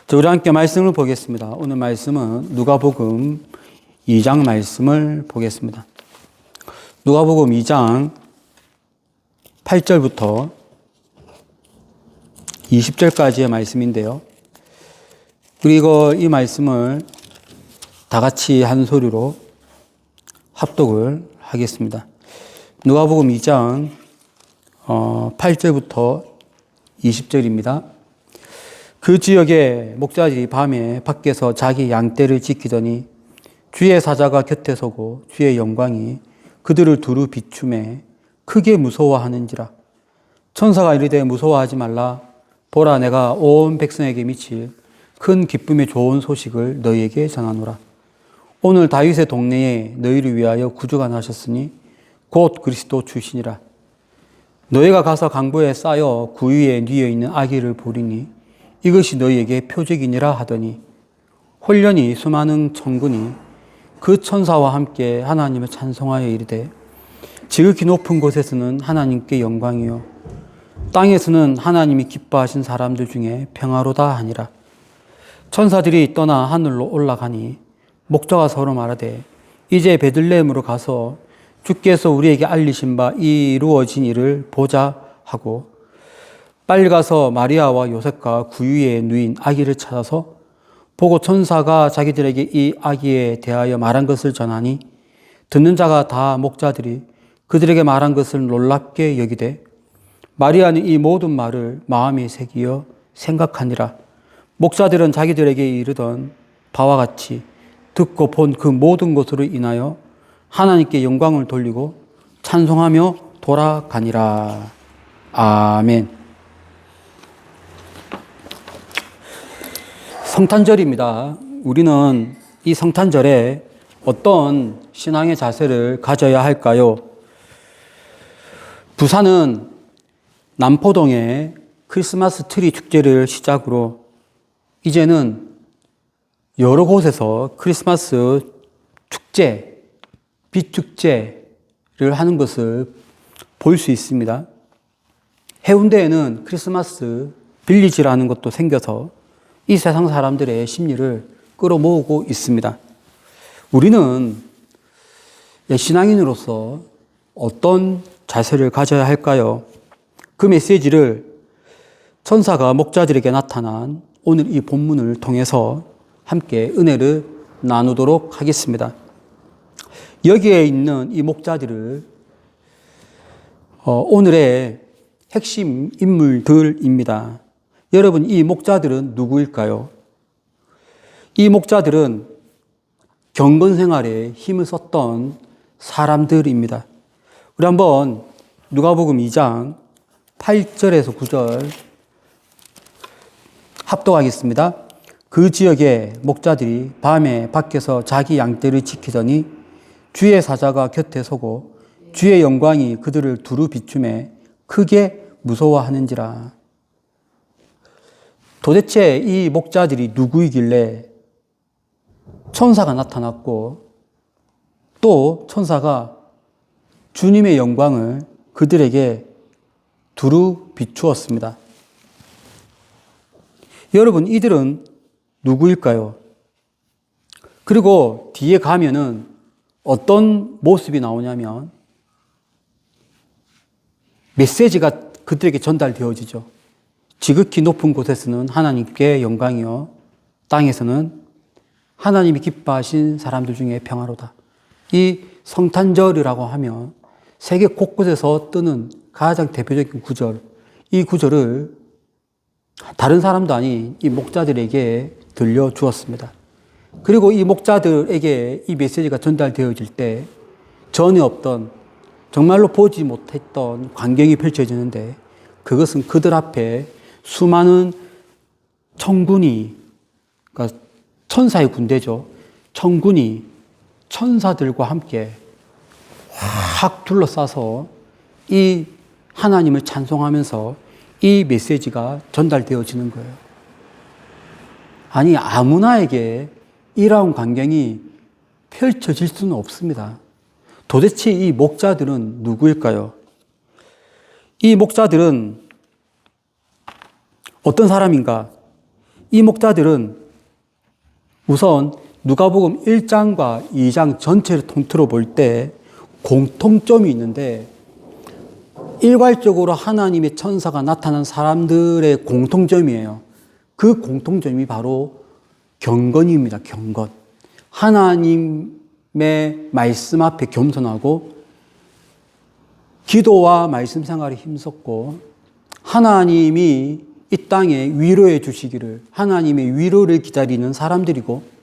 자, 우리 함께 말씀을 보겠습니다. 오늘 말씀은 누가복음 2장 말씀을 보겠습니다. 누가복음 2장 8절부터 20절까지의 말씀인데요. 그리고 이 말씀을 다 같이 한 소리로 합독을 하겠습니다. 누가복음 2장 8절부터 20절입니다. 그 지역의 목자들이 밤에 밖에서 자기 양떼를 지키더니 주의 사자가 곁에 서고 주의 영광이 그들을 두루 비추매 크게 무서워하는지라. 천사가 이르되 무서워하지 말라. 보라, 내가 온 백성에게 미칠 큰 기쁨의 좋은 소식을 너희에게 전하노라. 오늘 다윗의 동네에 너희를 위하여 구주가 나셨으니 곧 그리스도 주시니라. 너희가 가서 강보에 쌓여 구 위에 뉘어 있는 아기를 보리니 이것이 너희에게 표적이니라 하더니 홀련히 수많은 천군이 그 천사와 함께 하나님을 찬송하여 이르되 지극히 높은 곳에서는 하나님께 영광이요 땅에서는 하나님이 기뻐하신 사람들 중에 평화로다 하니라. 천사들이 떠나 하늘로 올라가니 목자가 서로 말하되 이제 베들레헴으로 가서 주께서 우리에게 알리신 바 이루어진 일을 보자 하고 빨리 가서 마리아와 요셉과 구유에 누인 아기를 찾아서 보고 천사가 자기들에게 이 아기에 대하여 말한 것을 전하니 듣는 자가 다 목자들이 그들에게 말한 것을 놀랍게 여기되 마리아는 이 모든 말을 마음에 새기어 생각하니라. 목자들은 자기들에게 이르던 바와 같이 듣고 본 그 모든 것으로 인하여 하나님께 영광을 돌리고 찬송하며 돌아가니라. 아멘. 성탄절입니다. 우리는 이 성탄절에 어떤 신앙의 자세를 가져야 할까요? 부산은 남포동의 크리스마스 트리 축제를 시작으로 이제는 여러 곳에서 크리스마스 축제, 빛 축제를 하는 것을 볼 수 있습니다. 해운대에는 크리스마스 빌리지라는 것도 생겨서 이 세상 사람들의 심리를 끌어모으고 있습니다. 우리는 신앙인으로서 어떤 자세를 가져야 할까요? 그 메시지를 천사가 목자들에게 나타난 오늘 이 본문을 통해서 함께 은혜를 나누도록 하겠습니다. 여기에 있는 이 목자들을 오늘의 핵심 인물들입니다. 여러분, 이 목자들은 누구일까요? 이 목자들은 경건 생활에 힘을 썼던 사람들입니다. 우리 한번 누가복음 2장 8절에서 9절 합독하겠습니다. 그 지역의 목자들이 밤에 밖에서 자기 양떼를 지키더니 주의 사자가 곁에 서고 주의 영광이 그들을 두루 비추매 크게 무서워하는지라. 도대체 이 목자들이 누구이길래 천사가 나타났고 또 천사가 주님의 영광을 그들에게 두루 비추었습니다. 여러분, 이들은 누구일까요? 그리고 뒤에 가면은 어떤 모습이 나오냐면 메시지가 그들에게 전달되어지죠. 지극히 높은 곳에서는 하나님께 영광이요 땅에서는 하나님이 기뻐하신 사람들 중에 평화로다. 이 성탄절이라고 하면 세계 곳곳에서 뜨는 가장 대표적인 구절, 이 구절을 다른 사람도 아닌 이 목자들에게 들려주었습니다. 그리고 이 목자들에게 이 메시지가 전달되어질 때 전에 없던, 정말로 보지 못했던 광경이 펼쳐지는데 그것은 그들 앞에 수많은 천군이, 그러니까 천사의 군대죠. 천군이 천사들과 함께 확 둘러싸서 이 하나님을 찬송하면서 이 메시지가 전달되어지는 거예요. 아니, 아무나에게 이러한 광경이 펼쳐질 수는 없습니다. 도대체 이 목자들은 누구일까요? 이 목자들은 어떤 사람인가? 이 목자들은 우선 누가복음 1장과 2장 전체를 통틀어 볼 때 공통점이 있는데, 일괄적으로 하나님의 천사가 나타난 사람들의 공통점이에요. 그 공통점이 바로 경건입니다. 경건. 하나님의 말씀 앞에 겸손하고 기도와 말씀 생활에 힘썼고, 하나님이 이 땅에 위로해 주시기를, 하나님의 위로를 기다리는 사람들이고,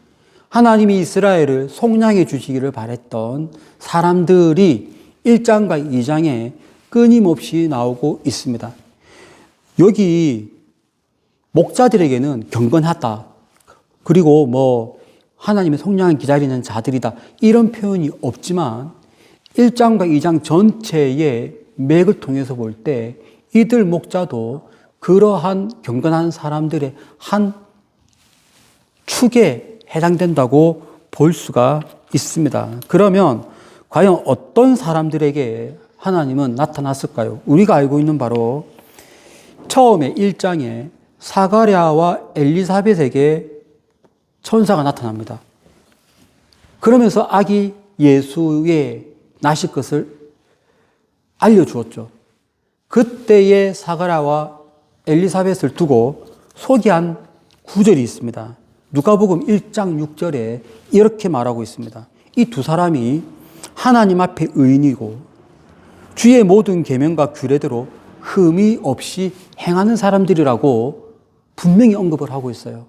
하나님이 이스라엘을 속량해 주시기를 바랬던 사람들이 1장과 2장에 끊임없이 나오고 있습니다. 여기 목자들에게는 경건하다, 그리고 하나님의 속량을 기다리는 자들이다, 이런 표현이 없지만 1장과 2장 전체의 맥을 통해서 볼 때 이들 목자도 그러한 경건한 사람들의 한 축에 해당된다고 볼 수가 있습니다. 그러면 과연 어떤 사람들에게 하나님은 나타났을까요? 우리가 알고 있는 바로 처음에 1장에 사가랴와 엘리사벳에게 천사가 나타납니다. 그러면서 아기 예수의 나실 것을 알려주었죠. 그때의 사가랴와 엘리사벳을 두고 소개한 구절이 있습니다. 누가복음 1장 6절에 이렇게 말하고 있습니다. 이 두 사람이 하나님 앞에 의인이고 주의 모든 계명과 규례대로 흠이 없이 행하는 사람들이라고 분명히 언급을 하고 있어요.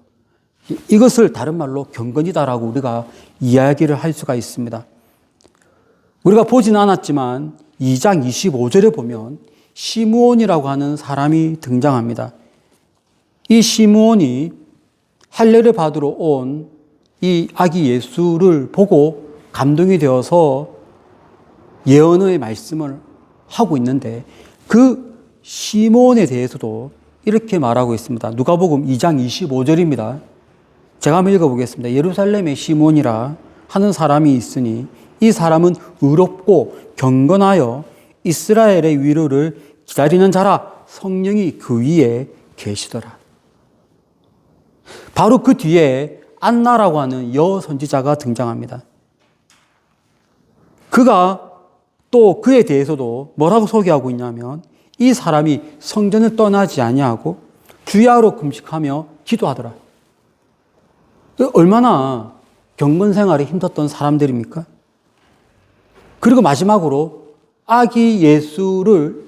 이것을 다른 말로 경건이다라고 우리가 이야기를 할 수가 있습니다. 우리가 보지는 않았지만 2장 25절에 보면 시므온이라고 하는 사람이 등장합니다. 이 시므온이 할례를 받으러 온 이 아기 예수를 보고 감동이 되어서 예언의 말씀을 하고 있는데, 그 시므온에 대해서도 이렇게 말하고 있습니다. 누가복음 2장 25절입니다. 제가 한번 읽어보겠습니다. 예루살렘에 시므온이라 하는 사람이 있으니 이 사람은 의롭고 경건하여 이스라엘의 위로를 기다리는 자라, 성령이 그 위에 계시더라. 바로 그 뒤에 안나라고 하는 여선지자가 등장합니다. 그가 또 그에 대해서도 뭐라고 소개하고 있냐면, 이 사람이 성전을 떠나지 아니하고 주야로 금식하며 기도하더라. 얼마나 경건 생활에 힘썼던 사람들입니까? 그리고 마지막으로 아기 예수를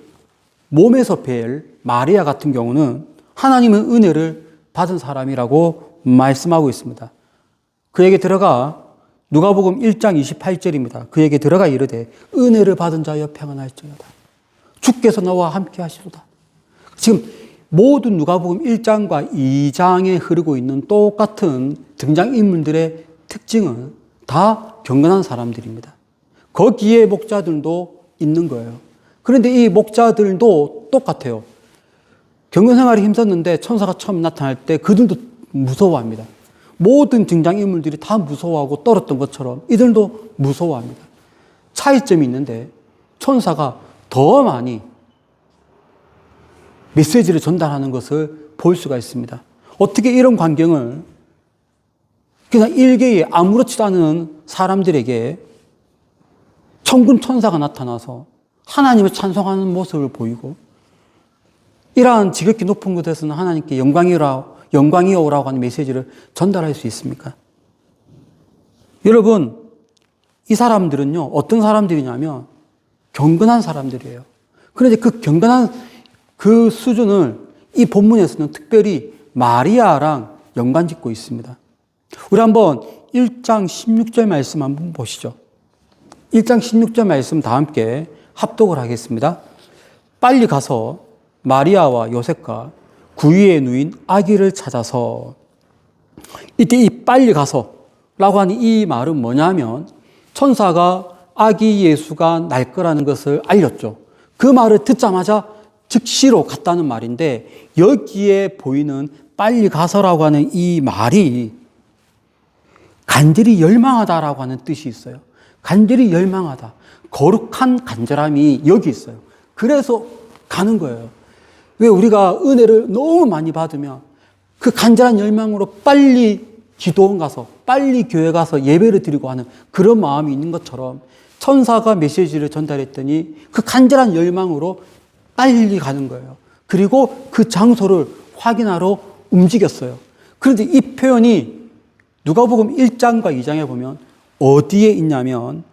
몸에서 뵐 마리아 같은 경우는 하나님의 은혜를 받은 사람이라고 말씀하고 있습니다. 그에게 들어가, 누가복음 1장 28절입니다. 그에게 들어가 이르되 은혜를 받은 자여 평안할지어다. 주께서 너와 함께 하시도다. 지금 모든 누가복음 1장과 2장에 흐르고 있는 똑같은 등장인물들의 특징은 다 경건한 사람들입니다. 거기에 목자들도 있는 거예요. 그런데 이 목자들도 똑같아요. 경건생활에 힘썼는데 천사가 처음 나타날 때 그들도 무서워합니다. 모든 등장인물들이 다 무서워하고 떨었던 것처럼 이들도 무서워합니다. 차이점이 있는데 천사가 더 많이 메시지를 전달하는 것을 볼 수가 있습니다. 어떻게 이런 광경을 그냥 일개의 아무렇지도 않은 사람들에게 천군 천사가 나타나서 하나님을 찬송하는 모습을 보이고, 이러한 지극히 높은 곳에서는 하나님께 영광이오라고 하는 메시지를 전달할 수 있습니까? 여러분, 이 사람들은요, 어떤 사람들이냐면 경건한 사람들이에요. 그런데 그 경건한 그 수준을 이 본문에서는 특별히 마리아랑 연관짓고 있습니다. 우리 한번 1장 16절 말씀 한번 보시죠. 1장 16절 말씀 다 함께 합독을 하겠습니다. 빨리 가서 마리아와 요셉과 그 위에 누인 아기를 찾아서, 이때 이 빨리 가서라고 하는 이 말은 뭐냐면 천사가 아기 예수가 날 거라는 것을 알렸죠. 그 말을 듣자마자 즉시로 갔다는 말인데, 여기에 보이는 빨리 가서라고 하는 이 말이 간절히 열망하다라고 하는 뜻이 있어요. 간절히 열망하다. 거룩한 간절함이 여기 있어요. 그래서 가는 거예요. 왜 우리가 은혜를 너무 많이 받으면 그 간절한 열망으로 빨리 기도원 가서, 빨리 교회 가서 예배를 드리고 하는 그런 마음이 있는 것처럼 천사가 메시지를 전달했더니 그 간절한 열망으로 빨리 가는 거예요. 그리고 그 장소를 확인하러 움직였어요. 그런데 이 표현이 누가복음 1장과 2장에 보면 어디에 있냐면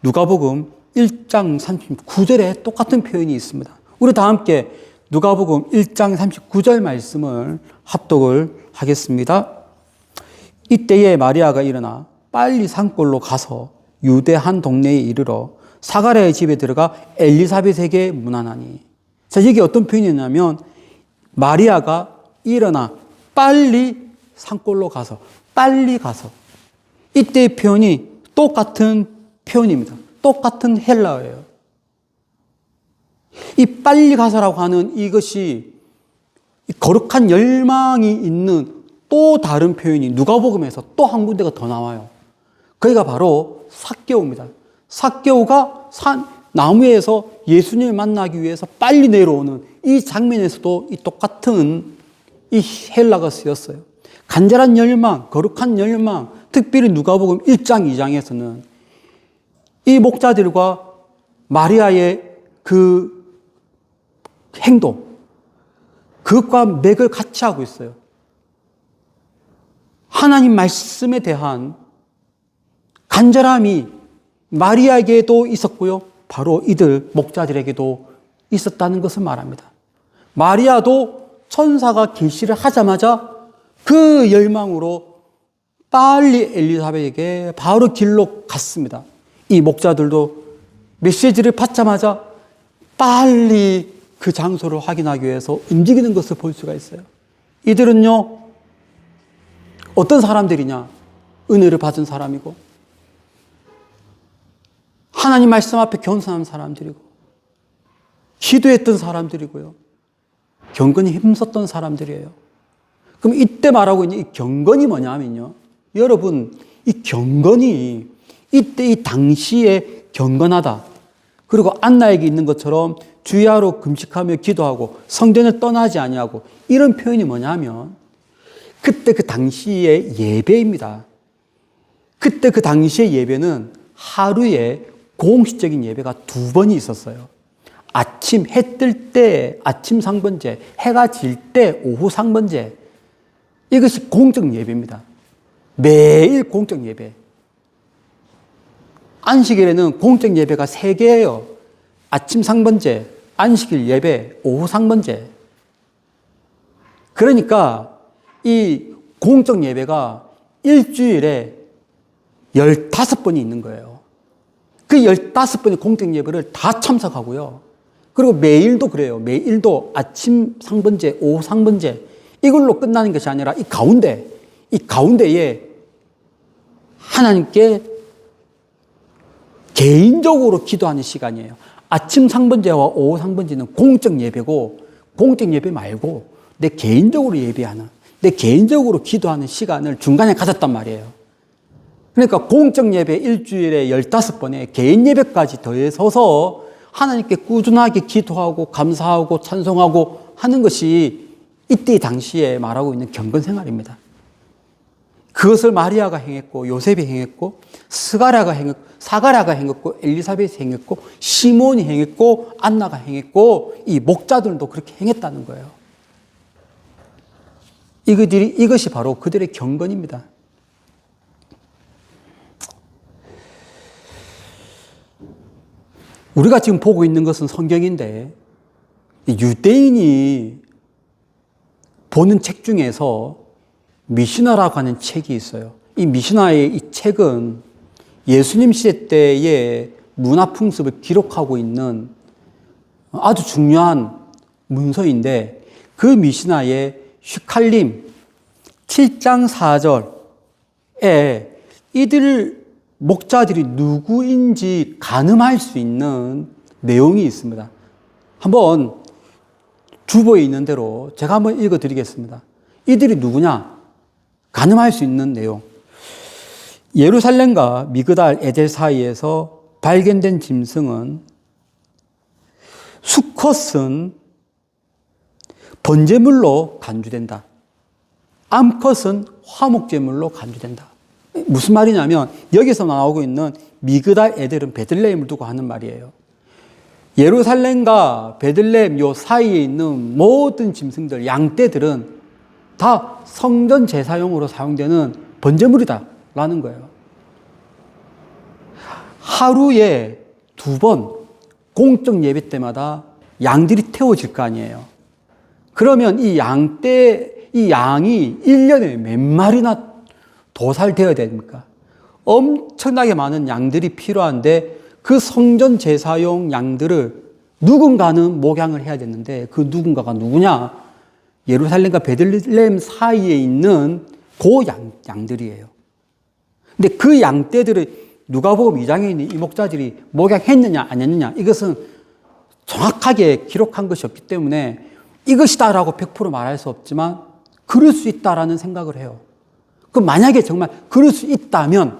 누가복음 1장 39절에 똑같은 표현이 있습니다. 우리 다 함께 누가복음 1장 39절 말씀을 합독을 하겠습니다. 이때에 마리아가 일어나 빨리 산골로 가서 유대 한 동네에 이르러 사가랴의 집에 들어가 엘리사벳에게 문안하니. 자, 여기 어떤 표현이냐면 마리아가 일어나 빨리 산골로 가서, 빨리 가서. 이때의 표현이 똑같은 표현입니다. 똑같은 헬라어예요. 이 빨리 가서라고 하는 이것이 거룩한 열망이 있는 또 다른 표현이 누가복음에서 또 한 군데가 더 나와요. 그게 바로 삭개오입니다. 삭개오가 나무에서 예수님을 만나기 위해서 빨리 내려오는 이 장면에서도 이 똑같은 이 헬라가 쓰였어요. 간절한 열망, 거룩한 열망, 특별히 누가복음 1장, 2장에서는 이 목자들과 마리아의 그 행동, 그것과 맥을 같이 하고 있어요. 하나님 말씀에 대한 간절함이 마리아에게도 있었고요. 바로 이들 목자들에게도 있었다는 것을 말합니다. 마리아도 천사가 계시를 하자마자 그 열망으로 빨리 엘리사벳에게 바로 길로 갔습니다. 이 목자들도 메시지를 받자마자 빨리 그 장소를 확인하기 위해서 움직이는 것을 볼 수가 있어요. 이들은요, 어떤 사람들이냐? 은혜를 받은 사람이고, 하나님 말씀 앞에 겸손한 사람들이고, 기도했던 사람들이고요, 경건히 힘썼던 사람들이에요. 그럼 이때 말하고 있는 이 경건이 뭐냐면요, 여러분, 이 경건이 이때 이 당시에 경건하다. 그리고 안나에게 있는 것처럼 주야로 금식하며 기도하고 성전을 떠나지 아니하고 이런 표현이 뭐냐면 그때 그 당시의 예배입니다. 그때 그 당시의 예배는 하루에 공식적인 예배가 2번이 있었어요. 아침 해 뜰 때 아침 상번제, 해가 질 때 오후 상번제. 이것이 공적 예배입니다. 매일 공적 예배. 안식일에는 공적 예배가 3개예요. 아침 상번제, 안식일 예배, 오후 상번제. 그러니까 이 공적 예배가 일주일에 15번이 있는 거예요. 그 15번의 공적 예배를 다 참석하고요. 그리고 매일도 그래요. 매일도 아침 상번제, 오후 상번제. 이걸로 끝나는 것이 아니라 이 가운데에 하나님께 개인적으로 기도하는 시간이에요. 아침 상번제와 오후 상번제는 공적 예배고, 공적 예배 말고 내 개인적으로 예배하는, 내 개인적으로 기도하는 시간을 중간에 가졌단 말이에요. 그러니까 공적 예배 일주일에 15번에 개인 예배까지 더해서서 하나님께 꾸준하게 기도하고 감사하고 찬송하고 하는 것이 이때 당시에 말하고 있는 경건 생활입니다. 그것을 마리아가 행했고 요셉이 행했고 사가랴가 행했고 엘리사벳이 행했고 시몬이 행했고 안나가 행했고 이 목자들도 그렇게 행했다는 거예요. 이것이 바로 그들의 경건입니다. 우리가 지금 보고 있는 것은 성경인데 유대인이 보는 책 중에서 미시나라고 하는 책이 있어요. 이 미시나의 이 책은 예수님 시대 때의 문화 풍습을 기록하고 있는 아주 중요한 문서인데 그 미시나의 슈칼림 7장 4절에 이들 목자들이 누구인지 가늠할 수 있는 내용이 있습니다. 한번 주보에 있는 대로 제가 한번 읽어드리겠습니다. 이들이 누구냐? 가늠할 수 있는 내용. 예루살렘과 미그달 에델 사이에서 발견된 짐승은 수컷은 번제물로 간주된다. 암컷은 화목제물로 간주된다. 무슨 말이냐면 여기서 나오고 있는 미그달 에델은 베들레헴을 두고 하는 말이에요. 예루살렘과 베들레헴 요 사이에 있는 모든 짐승들, 양떼들은 다 성전 제사용으로 사용되는 번제물이다라는 거예요. 하루에 2번 공적 예배 때마다 양들이 태워질 거 아니에요. 그러면 이 양이 1년에 몇 마리나 도살되어야 됩니까? 엄청나게 많은 양들이 필요한데 그 성전 제사용 양들을 누군가는 목양을 해야 되는데 그 누군가가 누구냐? 예루살렘과 베들레헴 사이에 있는 그 양들이에요. 근데 그 양떼들을 누가복음 2장에 있는 이 목자들이 목양했느냐 안 했느냐 이것은 정확하게 기록한 것이 없기 때문에 이것이다라고 100% 말할 수 없지만 그럴 수 있다라는 생각을 해요. 그럼 만약에 정말 그럴 수 있다면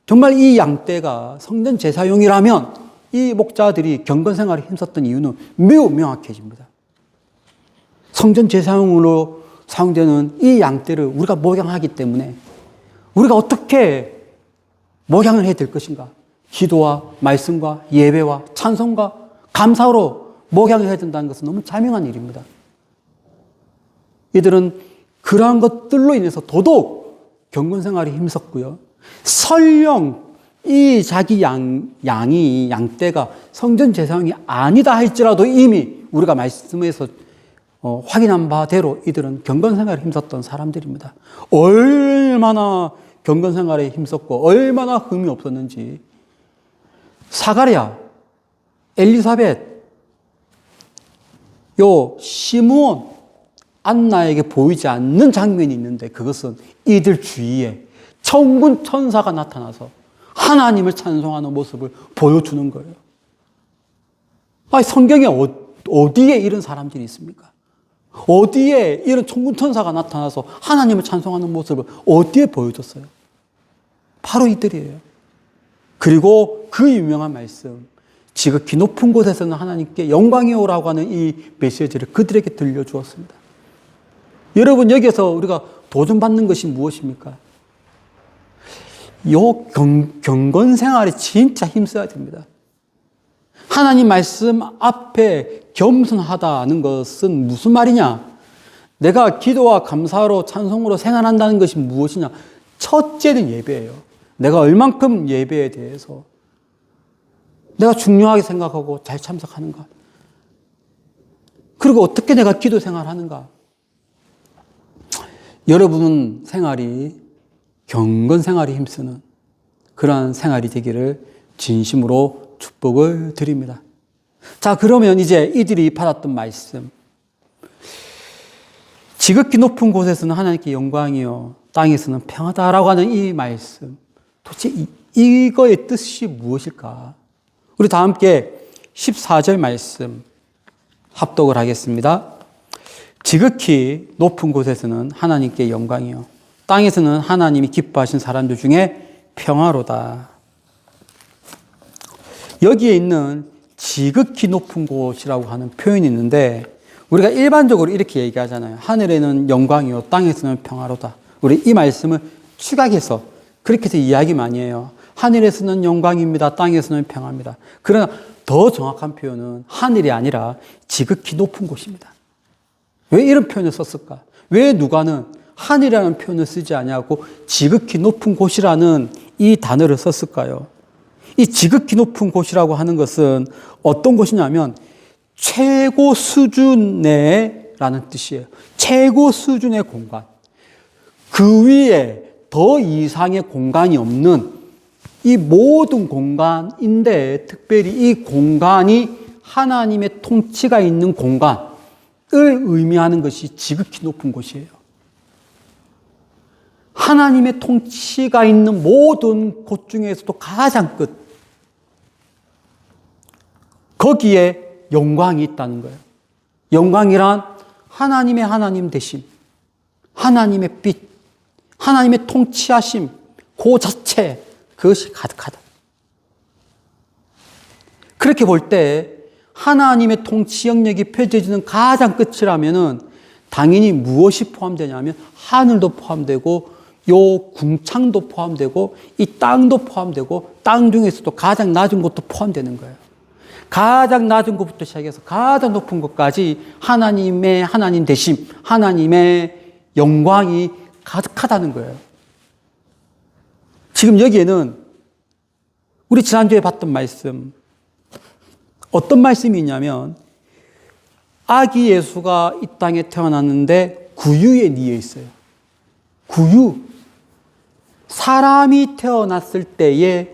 정말 이 양떼가 성전 제사용이라면 이 목자들이 경건 생활에 힘썼던 이유는 매우 명확해집니다. 성전 제사용으로 사용되는 이 양떼를 우리가 목양하기 때문에 우리가 어떻게 목양을 해야 될 것인가? 기도와 말씀과 예배와 찬송과 감사로 목양을 해야 된다는 것은 너무 자명한 일입니다. 이들은 그러한 것들로 인해서 더더욱 경건 생활에 힘썼고요. 설령 이 자기 양떼가 성전 제사용이 아니다 할지라도 이미 우리가 말씀에서 확인한 바대로 이들은 경건 생활에 힘썼던 사람들입니다. 얼마나 경건 생활에 힘썼고 얼마나 흠이 없었는지 사가랴, 엘리사벳, 요 시므온, 안나에게 보이지 않는 장면이 있는데 그것은 이들 주위에 천군 천사가 나타나서 하나님을 찬송하는 모습을 보여주는 거예요. 아니, 성경에 어디에 이런 사람들이 있습니까? 어디에 이런 천군 천사가 나타나서 하나님을 찬송하는 모습을 어디에 보여줬어요? 바로 이들이에요. 그리고 그 유명한 말씀, 지극히 높은 곳에서는 하나님께 영광이 오라고 하는 이 메시지를 그들에게 들려주었습니다. 여러분, 여기서 우리가 도전받는 것이 무엇입니까? 요 경건 생활에 진짜 힘써야 됩니다. 하나님 말씀 앞에 겸손하다는 것은 무슨 말이냐? 내가 기도와 감사로 찬송으로 생활한다는 것이 무엇이냐? 첫째는 예배예요. 내가 얼만큼 예배에 대해서 내가 중요하게 생각하고 잘 참석하는가? 그리고 어떻게 내가 기도 생활하는가? 여러분 생활이 경건 생활에 힘쓰는 그러한 생활이 되기를 진심으로 축복을 드립니다. 자, 그러면 이제 이들이 받았던 말씀. 지극히 높은 곳에서는 하나님께 영광이요 땅에서는 평화다라고 하는 이 말씀. 도대체 이거의 뜻이 무엇일까? 우리 다 함께 14절 말씀 합독을 하겠습니다. 지극히 높은 곳에서는 하나님께 영광이요 땅에서는 하나님이 기뻐하신 사람들 중에 평화로다. 여기에 있는 지극히 높은 곳이라고 하는 표현이 있는데 우리가 일반적으로 이렇게 얘기하잖아요. 하늘에는 영광이요 땅에서는 평화로다. 우리 이 말씀을 축약해서 그렇게 해서 이야기 많이 해요. 하늘에서는 영광입니다. 땅에서는 평화입니다. 그러나 더 정확한 표현은 하늘이 아니라 지극히 높은 곳입니다. 왜 이런 표현을 썼을까? 왜 누가는 하늘이라는 표현을 쓰지 않냐고 지극히 높은 곳이라는 이 단어를 썼을까요? 이 지극히 높은 곳이라고 하는 것은 어떤 곳이냐면 최고 수준의 라는 뜻이에요. 최고 수준의 공간. 그 위에 더 이상의 공간이 없는 이 모든 공간인데 특별히 이 공간이 하나님의 통치가 있는 공간을 의미하는 것이 지극히 높은 곳이에요. 하나님의 통치가 있는 모든 곳 중에서도 가장 끝. 거기에 영광이 있다는 거예요. 영광이란 하나님의 하나님 되심, 하나님의 빛, 하나님의 통치하심, 그 자체, 그것이 가득하다. 그렇게 볼 때 하나님의 통치 영역이 펼쳐지는 가장 끝이라면은 당연히 무엇이 포함되냐면 하늘도 포함되고 요 궁창도 포함되고 이 땅도 포함되고 땅 중에서도 가장 낮은 곳도 포함되는 거예요. 가장 낮은 곳부터 시작해서 가장 높은 곳까지 하나님의 하나님 되심, 하나님의 영광이 가득하다는 거예요. 지금 여기에는 우리 지난주에 봤던 말씀, 어떤 말씀이 있냐면 아기 예수가 이 땅에 태어났는데 구유에 뉘어 있어요. 구유. 사람이 태어났을 때에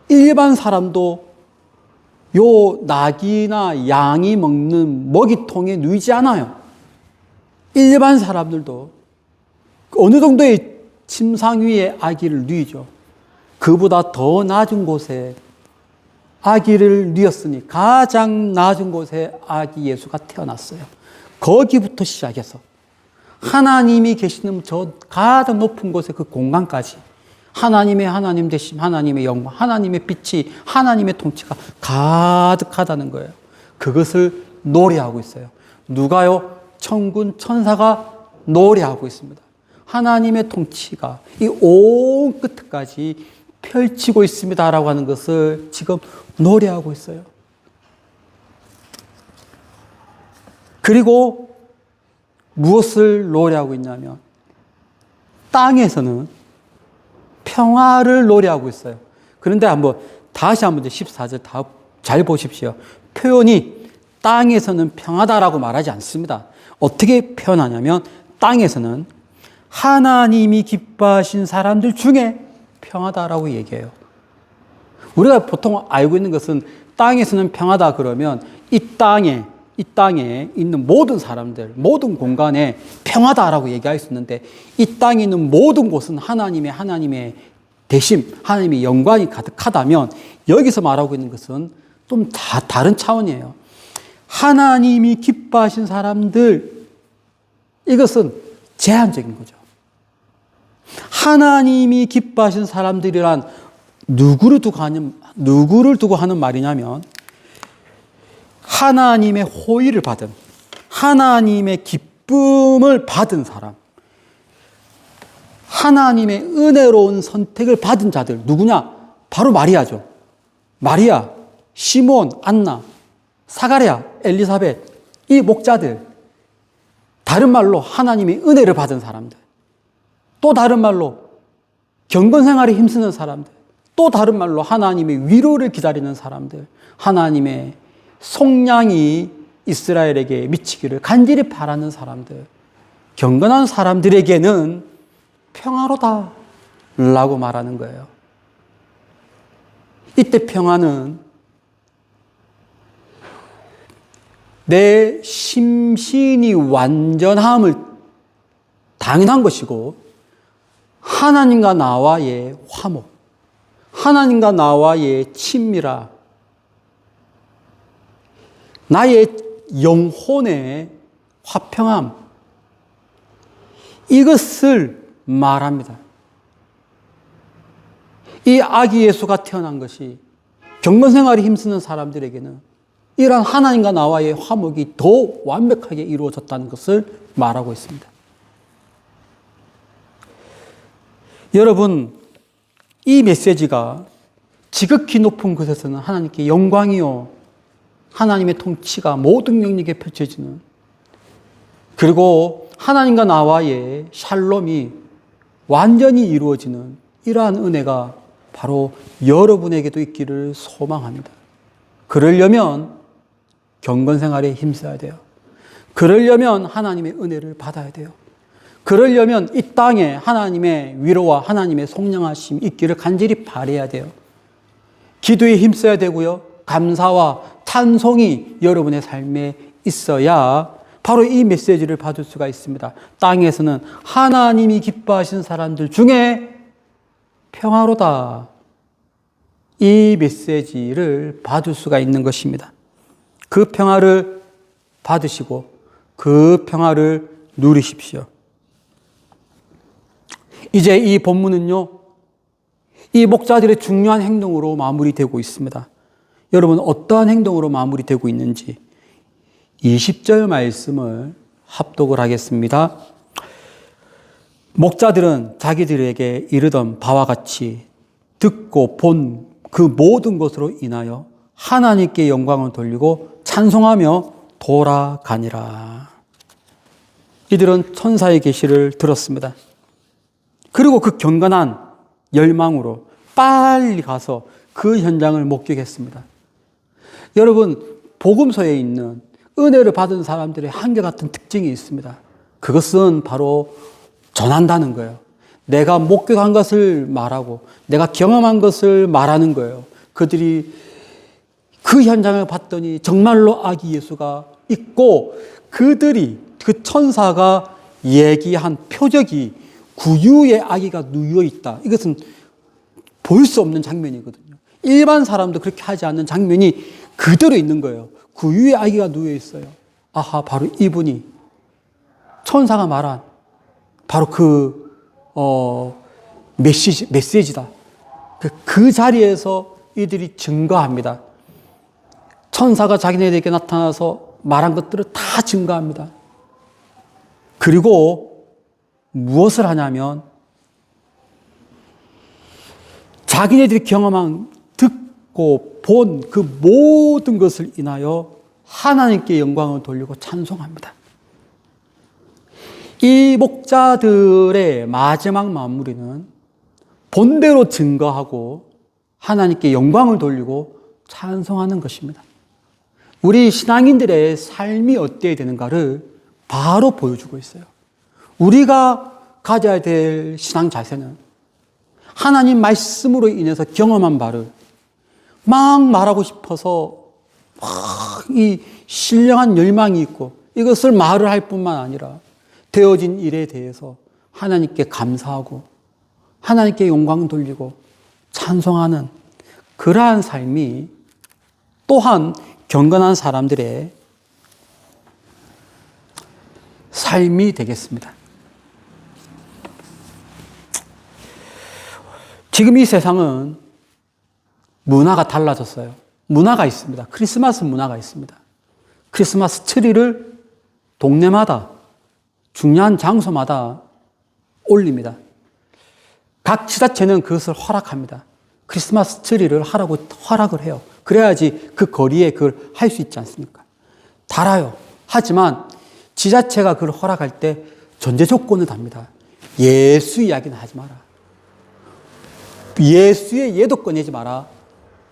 일반 사람도 요 낙이나 양이 먹는 먹이통에 누이지 않아요. 일반 사람들도 어느 정도의 침상 위에 아기를 누이죠. 그보다 더 낮은 곳에 아기를 누였으니 가장 낮은 곳에 아기 예수가 태어났어요. 거기부터 시작해서 하나님이 계시는 저 가장 높은 곳의 그 공간까지 하나님의 하나님 되심, 하나님의 영광, 하나님의 빛이, 하나님의 통치가 가득하다는 거예요. 그것을 노래하고 있어요. 누가요? 천군 천사가 노래하고 있습니다. 하나님의 통치가 이 온 끝까지 펼치고 있습니다라고 하는 것을 지금 노래하고 있어요. 그리고 무엇을 노래하고 있냐면 땅에서는 평화를 노래하고 있어요. 그런데 다시 한번 14절 다 잘 보십시오. 표현이 땅에서는 평화다라고 말하지 않습니다. 어떻게 표현하냐면 땅에서는 하나님이 기뻐하신 사람들 중에 평화다라고 얘기해요. 우리가 보통 알고 있는 것은 땅에서는 평화다 그러면 이 땅에 있는 모든 사람들, 모든 공간에 평화다라고 얘기할 수 있는데 이 땅에 있는 모든 곳은 하나님의 대심, 하나님의 영광이 가득하다면 여기서 말하고 있는 것은 좀 다른 차원이에요. 하나님이 기뻐하신 사람들, 이것은 제한적인 거죠. 하나님이 기뻐하신 사람들이란 누구를 두고 하는 말이냐면 하나님의 호의를 받은, 하나님의 기쁨을 받은 사람, 하나님의 은혜로운 선택을 받은 자들, 누구냐? 바로 마리아죠. 마리아, 시몬, 안나, 사가랴, 엘리사벳, 이 목자들, 다른 말로 하나님의 은혜를 받은 사람들, 또 다른 말로 경건 생활에 힘쓰는 사람들, 또 다른 말로 하나님의 위로를 기다리는 사람들, 하나님의 속량이 이스라엘에게 미치기를 간절히 바라는 사람들, 경건한 사람들에게는 평화로다 라고 말하는 거예요. 이때 평화는 내 심신이 완전함을 당연한 것이고 하나님과 나와의 화목, 하나님과 나와의 친밀함, 나의 영혼의 화평함, 이것을 말합니다. 이 아기 예수가 태어난 것이 경건생활에 힘쓰는 사람들에게는 이러한 하나님과 나와의 화목이 더 완벽하게 이루어졌다는 것을 말하고 있습니다. 여러분, 이 메시지가 지극히 높은 곳에서는 하나님께 영광이요, 하나님의 통치가 모든 영역에 펼쳐지는, 그리고 하나님과 나와의 샬롬이 완전히 이루어지는 이러한 은혜가 바로 여러분에게도 있기를 소망합니다. 그러려면 경건생활에 힘써야 돼요. 그러려면 하나님의 은혜를 받아야 돼요. 그러려면 이 땅에 하나님의 위로와 하나님의 속량하심 있기를 간절히 바라야 돼요. 기도에 힘써야 되고요. 감사와 찬송이 여러분의 삶에 있어야 바로 이 메시지를 받을 수가 있습니다. 땅에서는 하나님이 기뻐하신 사람들 중에 평화로다. 이 메시지를 받을 수가 있는 것입니다. 그 평화를 받으시고 그 평화를 누리십시오. 이제 이 본문은요, 이 목자들의 중요한 행동으로 마무리되고 있습니다. 여러분, 어떠한 행동으로 마무리되고 있는지 20절 말씀을 합독을 하겠습니다. 목자들은 자기들에게 이르던 바와 같이 듣고 본 그 모든 것으로 인하여 하나님께 영광을 돌리고 찬송하며 돌아가니라. 이들은 천사의 계시를 들었습니다. 그리고 그 경건한 열망으로 빨리 가서 그 현장을 목격했습니다. 여러분, 복음서에 있는 은혜를 받은 사람들의 한결같은 특징이 있습니다. 그것은 바로 전한다는 거예요. 내가 목격한 것을 말하고 내가 경험한 것을 말하는 거예요. 그들이 그 현장을 봤더니 정말로 아기 예수가 있고 그들이 그 천사가 얘기한 표적이 구유의 아기가 누워 있다. 이것은 볼 수 없는 장면이거든요. 일반 사람도 그렇게 하지 않는 장면이 그대로 있는 거예요. 구유의 아기가 누워 있어요. 아하, 바로 이분이 천사가 말한 바로 그 메시지다. 그 자리에서 이들이 증거합니다. 천사가 자기네들에게 나타나서 말한 것들을 다 증거합니다. 그리고 무엇을 하냐면 자기네들이 경험한, 듣고 본 그 모든 것을 인하여 하나님께 영광을 돌리고 찬송합니다. 이 목자들의 마지막 마무리는 본대로 증거하고 하나님께 영광을 돌리고 찬송하는 것입니다. 우리 신앙인들의 삶이 어때야 되는가를 바로 보여주고 있어요. 우리가 가져야 될 신앙 자세는 하나님 말씀으로 인해서 경험한 바를 막 말하고 싶어서 막 이 신령한 열망이 있고 이것을 말을 할 뿐만 아니라 되어진 일에 대해서 하나님께 감사하고 하나님께 영광 돌리고 찬송하는 그러한 삶이 또한 경건한 사람들의 삶이 되겠습니다. 지금 이 세상은 문화가 달라졌어요. 문화가 있습니다. 크리스마스 문화가 있습니다. 크리스마스 트리를 동네마다 중요한 장소마다 올립니다. 각 지자체는 그것을 허락합니다. 크리스마스 트리를 하라고 허락을 해요. 그래야지 그 거리에 그걸 할 수 있지 않습니까? 달아요. 하지만 지자체가 그걸 허락할 때 전제 조건을 답니다. 예수 이야기는 하지 마라. 예수의 예도 꺼내지 마라.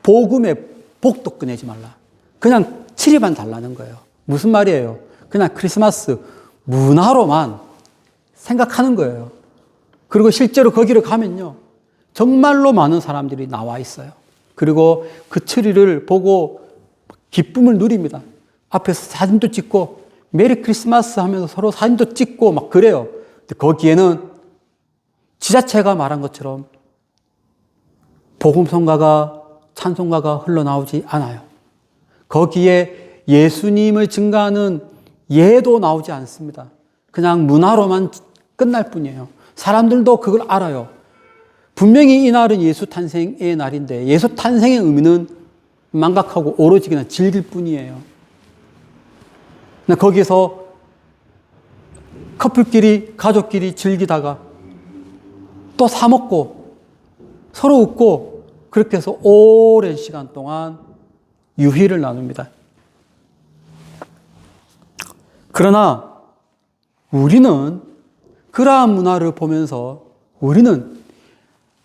복음의 복도 꺼내지 말라. 그냥 트리만 달라는 거예요. 무슨 말이에요? 그냥 크리스마스 문화로만 생각하는 거예요. 그리고 실제로 거기를 가면요, 정말로 많은 사람들이 나와 있어요. 그리고 그 트리를 보고 기쁨을 누립니다. 앞에서 사진도 찍고 메리 크리스마스 하면서 서로 사진도 찍고 막 그래요. 근데 거기에는 지자체가 말한 것처럼 복음성가가 찬송가가 흘러나오지 않아요. 거기에 예수님을 증거하는 예도 나오지 않습니다. 그냥 문화로만 끝날 뿐이에요. 사람들도 그걸 알아요. 분명히 이 날은 예수 탄생의 날인데 예수 탄생의 의미는 망각하고 오로지 그냥 즐길 뿐이에요. 거기서 커플끼리, 가족끼리 즐기다가 또 사먹고 서로 웃고 그렇게 해서 오랜 시간 동안 유희를 나눕니다. 그러나 우리는 그러한 문화를 보면서 우리는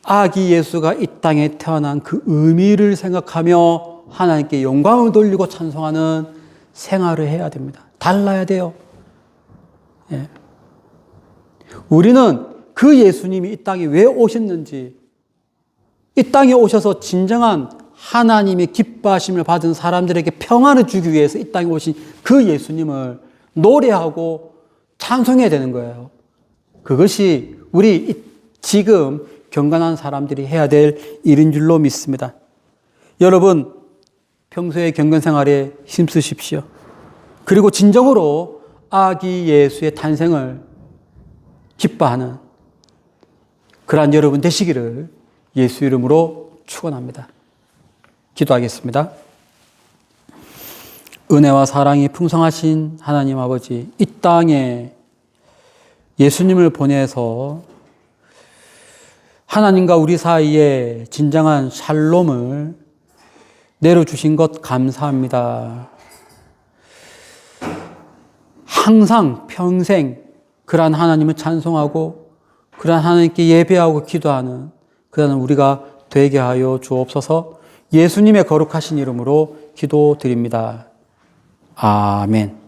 아기 예수가 이 땅에 태어난 그 의미를 생각하며 하나님께 영광을 돌리고 찬송하는 생활을 해야 됩니다. 달라야 돼요. 예. 우리는 그 예수님이 이 땅에 왜 오셨는지, 이 땅에 오셔서 진정한 하나님의 기뻐하심을 받은 사람들에게 평안을 주기 위해서 이 땅에 오신 그 예수님을 노래하고 찬송해야 되는 거예요. 그것이 우리 지금 경건한 사람들이 해야 될 일인 줄로 믿습니다. 여러분, 평소에 경건 생활에 힘쓰십시오. 그리고 진정으로 아기 예수의 탄생을 기뻐하는 그러한 여러분 되시기를 예수 이름으로 축원합니다. 기도하겠습니다. 은혜와 사랑이 풍성하신 하나님 아버지, 이 땅에 예수님을 보내서 하나님과 우리 사이에 진정한 샬롬을 내려주신 것 감사합니다. 항상 평생 그러한 하나님을 찬송하고 그러한 하나님께 예배하고 기도하는 그러한 우리가 되게 하여 주옵소서. 예수님의 거룩하신 이름으로 기도드립니다. 아멘.